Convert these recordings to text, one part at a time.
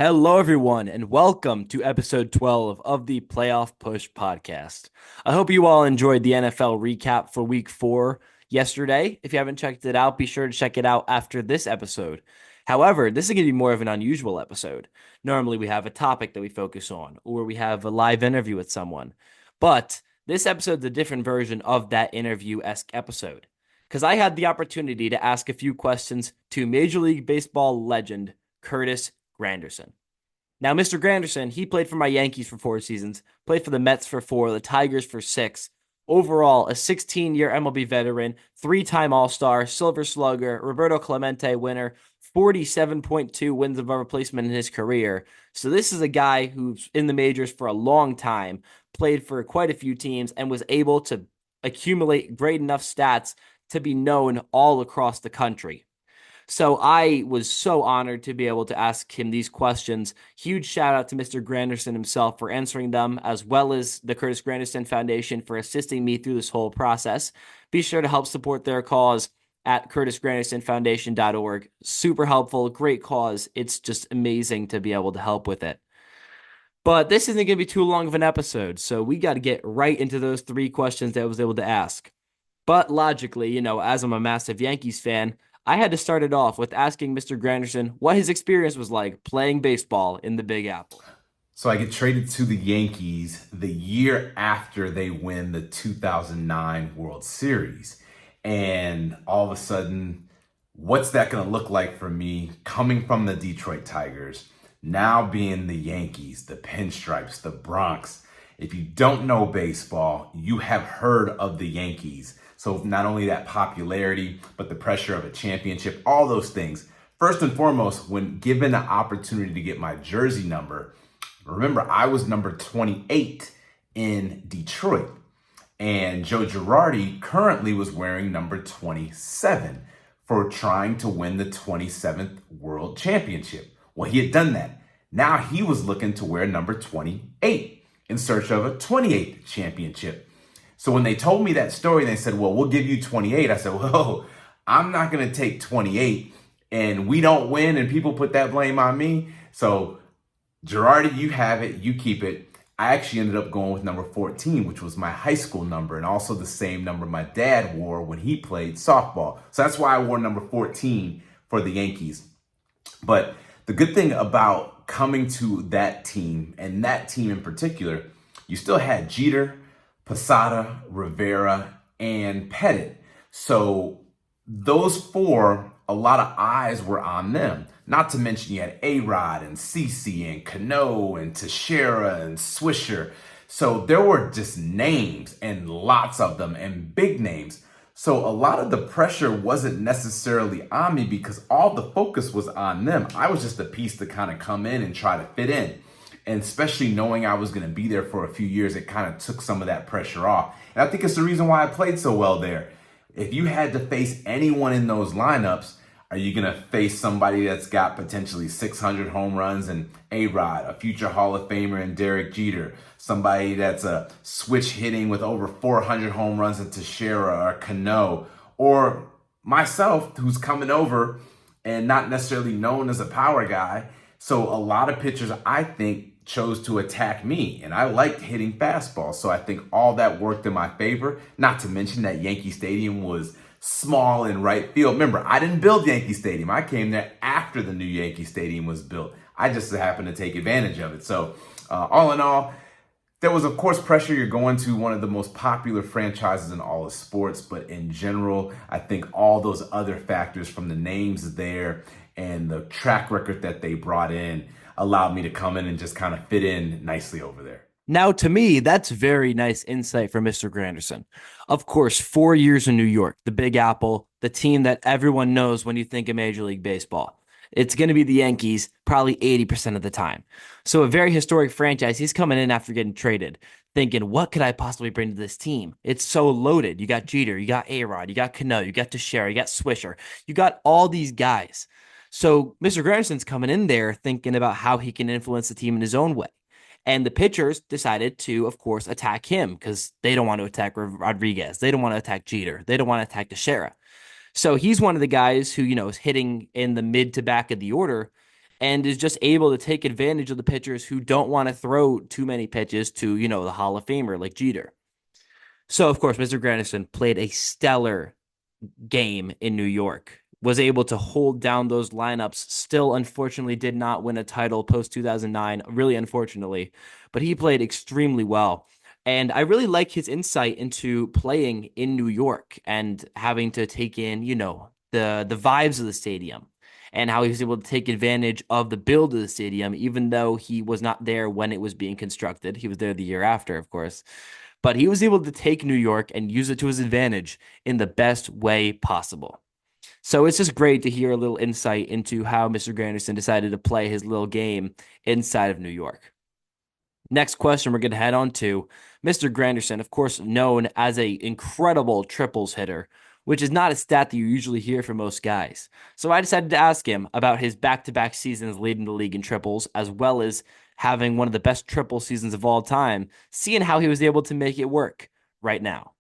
Hello, everyone, and welcome to episode 12 of the Playoff Push podcast. I hope you all enjoyed the NFL recap for week 4 yesterday. If you haven't checked it out, be sure to check it out after this episode. However, this is going to be more of an unusual episode. Normally, we have a topic that we focus on, or we have a live interview with someone. But this episode's a different version of that interview-esque episode, because I had the opportunity to ask a few questions to Major League Baseball legend Curtis Granderson. Now, Mr. Granderson, he played for my Yankees for 4 seasons, played for the Mets for 4, the Tigers for 6. Overall, a 16-year MLB veteran, 3-time All-Star, Silver Slugger, Roberto Clemente winner, 47.2 wins above replacement in his career. So this is a guy who's in the majors for a long time, played for quite a few teams, and was able to accumulate great enough stats to be known all across the country. So I was so honored to be able to ask him these questions. Huge shout out to Mr. Granderson himself for answering them, as well as the Curtis Granderson Foundation for assisting me through this whole process. Be sure to help support their cause at curtisgrandersonfoundation.org. Super helpful, great cause. It's just amazing to be able to help with it. But this isn't going to be too long of an episode, so we got to get right into those 3 questions that I was able to ask. But logically, as I'm a massive Yankees fan, I had to start it off with asking Mr. Granderson what his experience was like playing baseball in the Big Apple. So I get traded to the Yankees the year after they win the 2009 World Series. And all of a sudden, what's that going to look like for me coming from the Detroit Tigers, now being the Yankees, the Pinstripes, the Bronx? If you don't know baseball, you have heard of the Yankees. So not only that popularity, but the pressure of a championship, all those things. First and foremost, when given the opportunity to get my jersey number, remember, I was number 28 in Detroit, and Joe Girardi currently was wearing number 27 for trying to win the 27th World Championship. Well, he had done that. Now he was looking to wear number 28 in search of a 28th championship. So when they told me that story, they said, well, we'll give you 28. I said, whoa, I'm not going to take 28 and we don't win and people put that blame on me. So Girardi, you have it, you keep it. I actually ended up going with number 14, which was my high school number, and also the same number my dad wore when he played softball. So that's why I wore number 14 for the Yankees. But the good thing about coming to that team, and that team in particular, you still had Jeter, Posada, Rivera, and Pettit. So those four, a lot of eyes were on them. Not to mention you had A-Rod and CeCe and Cano and Teixeira and Swisher. So there were just names and lots of them and big names. So a lot of the pressure wasn't necessarily on me because all the focus was on them. I was just a piece to kind of come in and try to fit in. And especially knowing I was going to be there for a few years, it kind of took some of that pressure off. And I think it's the reason why I played so well there. If you had to face anyone in those lineups, are you going to face somebody that's got potentially 600 home runs and A-Rod, a future Hall of Famer and Derek Jeter, somebody that's a switch hitting with over 400 home runs in Teixeira or Cano, or myself who's coming over and not necessarily known as a power guy? So a lot of pitchers, I think, chose to attack me, and I liked hitting fastballs. So I think all that worked in my favor, not to mention that Yankee Stadium was small in right field. Remember, I didn't build Yankee Stadium. I came there after the new Yankee Stadium was built. I just happened to take advantage of it. So all in all, there was, of course, pressure. You're going to one of the most popular franchises in all of sports, but in general, I think all those other factors from the names there and the track record that they brought in allowed me to come in and just kind of fit in nicely over there. Now, to me, that's very nice insight from Mr. Granderson. Of course, 4 years in New York, the Big Apple, the team that everyone knows when you think of Major League Baseball. It's going to be the Yankees probably 80% of the time. So a very historic franchise. He's coming in after getting traded, thinking, what could I possibly bring to this team? It's so loaded. You got Jeter, you got A-Rod, you got Cano, you got Teixeira, you got Swisher. You got all these guys. So Mr. Granderson's coming in there thinking about how he can influence the team in his own way. And the pitchers decided to, of course, attack him because they don't want to attack Rodriguez. They don't want to attack Jeter. They don't want to attack Teixeira. So he's one of the guys who, is hitting in the mid to back of the order. and is just able to take advantage of the pitchers who don't want to throw too many pitches to, the Hall of Famer like Jeter. So, of course, Mr. Granderson played a stellar game in New York, was able to hold down those lineups, still unfortunately did not win a title post 2009, really unfortunately, but he played extremely well. And I really like his insight into playing in New York and having to take in, the vibes of the stadium and how he was able to take advantage of the build of the stadium, even though he was not there when it was being constructed. He was there the year after, of course. But he was able to take New York and use it to his advantage in the best way possible. So it's just great to hear a little insight into how Mr. Granderson decided to play his little game inside of New York. Next question we're going to head on to Mr. Granderson, of course, known as an incredible triples hitter, which is not a stat that you usually hear from most guys. So I decided to ask him about his back-to-back seasons leading the league in triples, as well as having one of the best triple seasons of all time, seeing how he was able to make it work right now.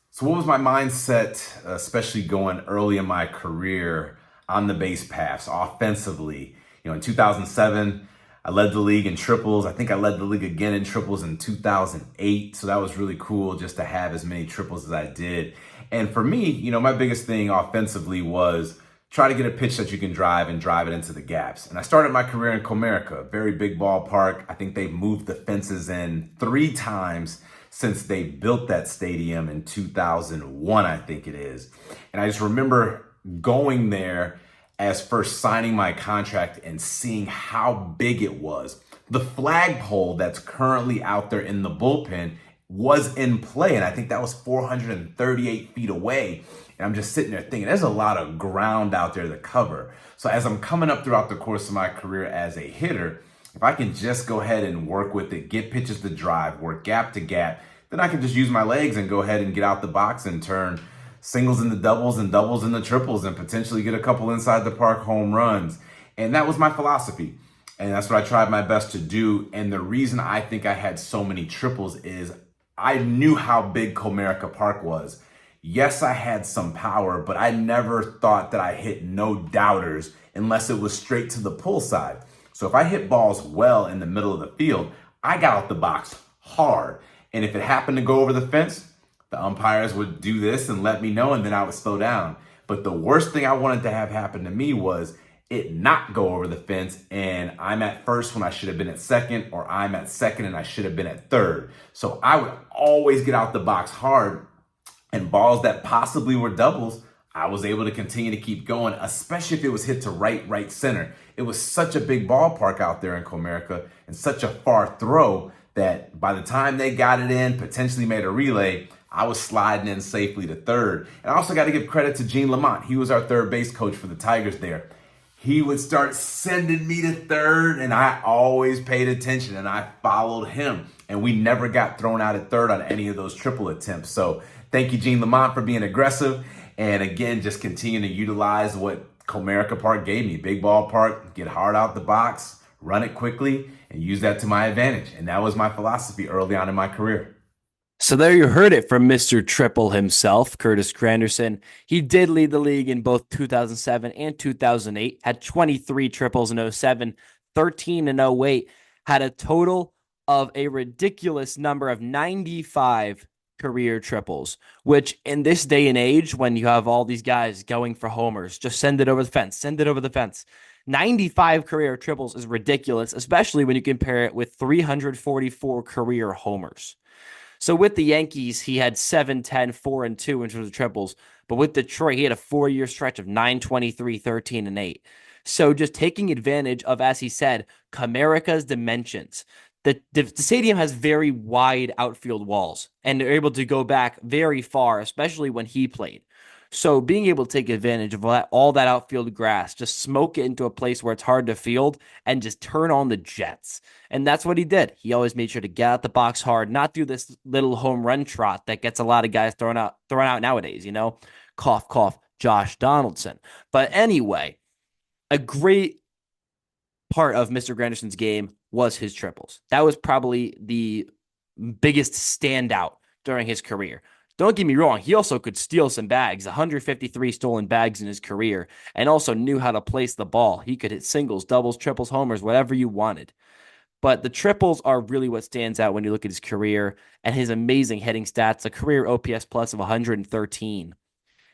So, what was my mindset, especially going early in my career on the base paths offensively? In 2007, I led the league in triples. I think I led the league again in triples in 2008. So that was really cool just to have as many triples as I did. And for me, my biggest thing offensively was try to get a pitch that you can drive and drive it into the gaps. And I started my career in Comerica, very big ballpark. I think they've moved the fences in 3 times since they built that stadium in 2001, I think it is. And I just remember going there as first signing my contract and seeing how big it was. The flagpole that's currently out there in the bullpen was in play, and I think that was 438 feet away. And I'm just sitting there thinking, there's a lot of ground out there to cover. So as I'm coming up throughout the course of my career as a hitter, if I can just go ahead and work with it, get pitches to drive, work gap to gap, then I can just use my legs and go ahead and get out the box and turn singles into doubles and doubles into triples and potentially get a couple inside the park home runs. And that was my philosophy. And that's what I tried my best to do. And the reason I think I had so many triples is I knew how big Comerica Park was. Yes, I had some power, but I never thought that I hit no doubters unless it was straight to the pull side. So if I hit balls well in the middle of the field, I got out the box hard. And if it happened to go over the fence, the umpires would do this and let me know, and then I would slow down. But the worst thing I wanted to have happen to me was it not go over the fence and I'm at first when I should have been at second, or I'm at second and I should have been at third. So I would always get out the box hard, and balls that possibly were doubles, I was able to continue to keep going, especially if it was hit to right center. It was such a big ballpark out there in Comerica and such a far throw that by the time they got it in, potentially made a relay, I was sliding in safely to third. And I also got to give credit to Gene Lamont. He was our third base coach for the Tigers there. He would start sending me to third, and I always paid attention, and I followed him. And we never got thrown out at third on any of those triple attempts. So thank you, Gene Lamont, for being aggressive. And again, just continuing to utilize what Comerica Park gave me. Big ballpark, get hard out the box, run it quickly, and use that to my advantage. And that was my philosophy early on in my career. So there you heard it from Mr. Triple himself, Curtis Granderson. He did lead the league in both 2007 and 2008, had 23 triples in 07, 13 in 08, had a total of a ridiculous number of 95 career triples, which in this day and age, when you have all these guys going for homers, just send it over the fence, send it over the fence. 95 career triples is ridiculous, especially when you compare it with 344 career homers. So with the Yankees, he had 7, 10, 4, and 2 in terms of triples. But with Detroit, he had a 4-year stretch of 9, 23, 13, and 8. So just taking advantage of, as he said, Comerica's dimensions. The stadium has very wide outfield walls, and they're able to go back very far, especially when he played. So being able to take advantage of all that outfield grass, just smoke it into a place where it's hard to field and just turn on the jets. And that's what he did. He always made sure to get out the box hard, not do this little home run trot that gets a lot of guys thrown out nowadays, cough, cough, Josh Donaldson. But anyway, a great part of Mr. Granderson's game was his triples. That was probably the biggest standout during his career. Don't get me wrong, he also could steal some bags, 153 stolen bags in his career, and also knew how to place the ball. He could hit singles, doubles, triples, homers, whatever you wanted. But the triples are really what stands out when you look at his career and his amazing hitting stats, a career OPS plus of 113.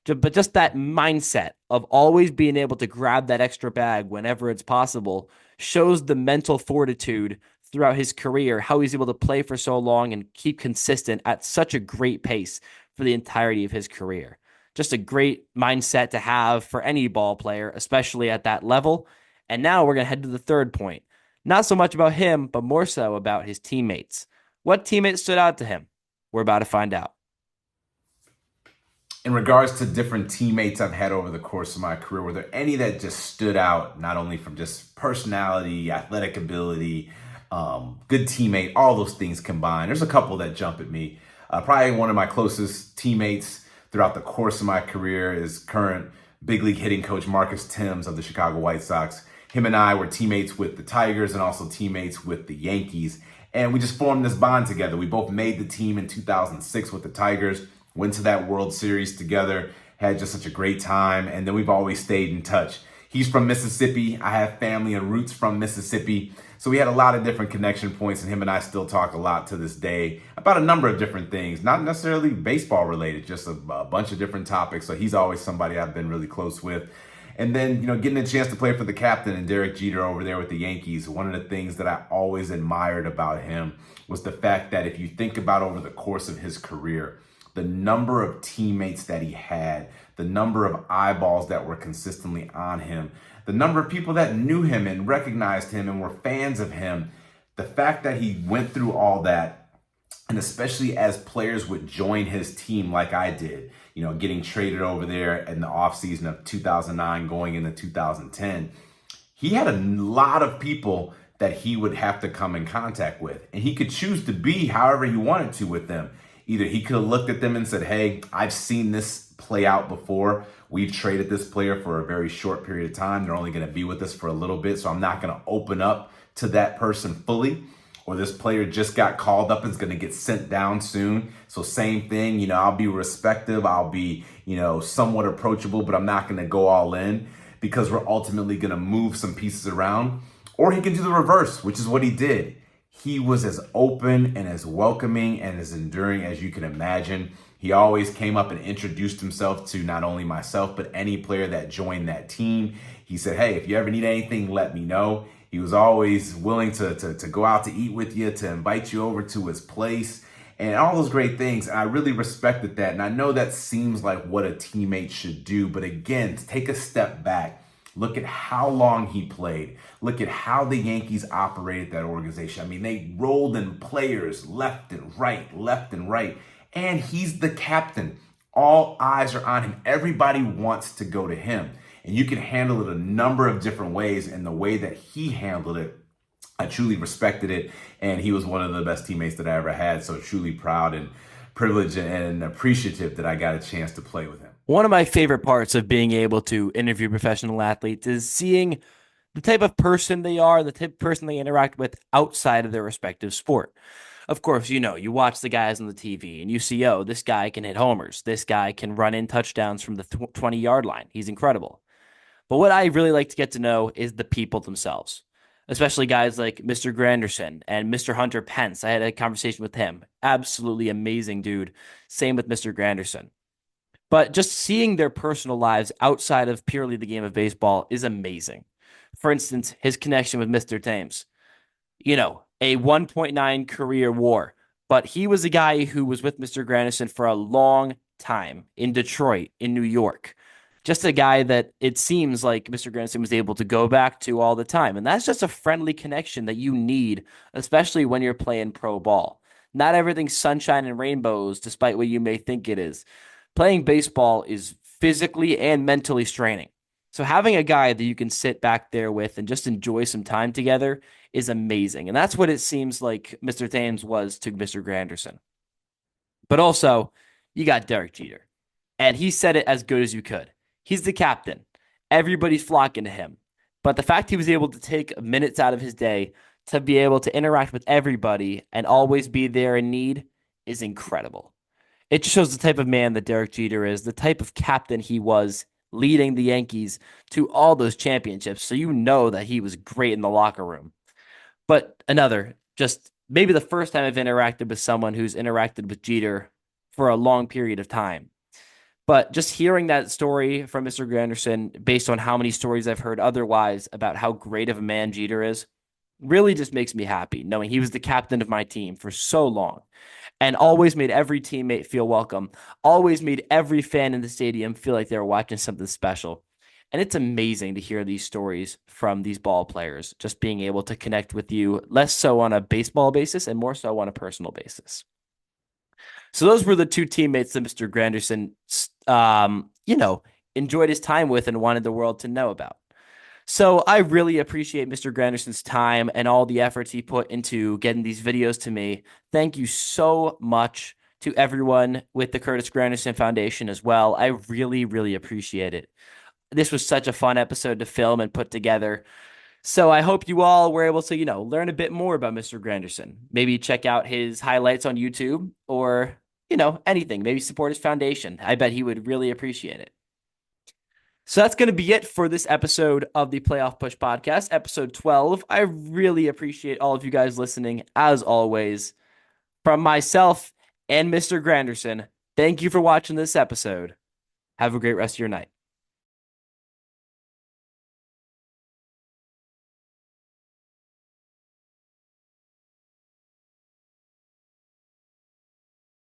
But just that mindset of always being able to grab that extra bag whenever it's possible shows the mental fortitude throughout his career, how he's able to play for so long and keep consistent at such a great pace for the entirety of his career. Just a great mindset to have for any ball player, especially at that level. And now we're going to head to the third point. Not so much about him, but more so about his teammates. What teammates stood out to him? We're about to find out. In regards to different teammates I've had over the course of my career, were there any that just stood out, not only from just personality, athletic ability, good teammate, all those things combined? There's a couple that jump at me. Probably one of my closest teammates throughout the course of my career is current big league hitting coach Marcus Thames of the Chicago White Sox. Him and I were teammates with the Tigers and also teammates with the Yankees. And we just formed this bond together. We both made the team in 2006 with the Tigers, went to that World Series together, had just such a great time, and then we've always stayed in touch. He's from Mississippi. I have family and roots from Mississippi. So we had a lot of different connection points, and him and I still talk a lot to this day about a number of different things, not necessarily baseball related, just a bunch of different topics. So he's always somebody I've been really close with. And then, getting a chance to play for the captain and Derek Jeter over there with the Yankees, one of the things that I always admired about him was the fact that if you think about over the course of his career, the number of teammates that he had, the number of eyeballs that were consistently on him, the number of people that knew him and recognized him and were fans of him, the fact that he went through all that, and especially as players would join his team like I did, getting traded over there in the offseason of 2009 going into 2010, he had a lot of people that he would have to come in contact with. And he could choose to be however he wanted to with them. Either he could have looked at them and said, hey, I've seen this play out before. We've traded this player for a very short period of time. They're only going to be with us for a little bit, so I'm not going to open up to that person fully. Or this player just got called up and is going to get sent down soon. So same thing, I'll be respectful. I'll be, somewhat approachable, but I'm not going to go all in because we're ultimately going to move some pieces around. Or he can do the reverse, which is what he did. He was as open and as welcoming and as enduring as you can imagine. He always came up and introduced himself to not only myself, but any player that joined that team. He said, hey, if you ever need anything, let me know. He was always willing to go out to eat with you, to invite you over to his place, and all those great things. And I really respected that. And I know that seems like what a teammate should do. But again, take a step back. Look at how long he played. Look at how the Yankees operated that organization. I mean, they rolled in players left and right. And he's the captain. All eyes are on him. Everybody wants to go to him. And you can handle it a number of different ways. And the way that he handled it, I truly respected it. And he was one of the best teammates that I ever had. So truly proud and privileged and appreciative that I got a chance to play with him. One of my favorite parts of being able to interview professional athletes is seeing the type of person they are, the type of person they interact with outside of their respective sport. Of course, you watch the guys on the TV and you see, oh, this guy can hit homers. This guy can run in touchdowns from the 20-yard line. He's incredible. But what I really like to get to know is the people themselves, especially guys like Mr. Granderson and Mr. Hunter Pence. I had a conversation with him. Absolutely amazing dude. Same with Mr. Granderson. But just seeing their personal lives outside of purely the game of baseball is amazing. For instance, his connection with Mr. Thames, a 1.9 career WAR, but he was a guy who was with Mr. Granderson for a long time in Detroit, in New York. Just a guy that it seems like Mr. Granderson was able to go back to all the time. And that's just a friendly connection that you need, especially when you're playing pro ball. Not everything's sunshine and rainbows, despite what you may think it is. Playing baseball is physically and mentally straining. So having a guy that you can sit back there with and just enjoy some time together is amazing. And that's what it seems like Mr. Thames was to Mr. Granderson. But also, you got Derek Jeter. And he said it as good as you could. He's the captain. Everybody's flocking to him. But the fact he was able to take minutes out of his day to be able to interact with everybody and always be there in need is incredible. It just shows the type of man that Derek Jeter is, the type of captain he was leading the Yankees to all those championships. So you know that he was great in the locker room. But another, just maybe the first time I've interacted with someone who's interacted with Jeter for a long period of time. But just hearing that story from Mr. Granderson, based on how many stories I've heard otherwise about how great of a man Jeter is, really just makes me happy knowing he was the captain of my team for so long and always made every teammate feel welcome, always made every fan in the stadium feel like they were watching something special. And it's amazing to hear these stories from these ball players, just being able to connect with you, less so on a baseball basis and more so on a personal basis. So those were the two teammates that Mr. Granderson, you know, enjoyed his time with and wanted the world to know about. So I really appreciate Mr. Granderson's time and all the efforts he put into getting these videos to me. Thank you so much to everyone with the Curtis Granderson Foundation as well. I really, really appreciate it. This was such a fun episode to film and put together. So I hope you all were able to, learn a bit more about Mr. Granderson. Maybe check out his highlights on YouTube or, anything. Maybe support his foundation. I bet he would really appreciate it. So that's going to be it for this episode of the Playoff Push Podcast, episode 12. I really appreciate all of you guys listening, as always. From myself and Mr. Granderson, thank you for watching this episode. Have a great rest of your night.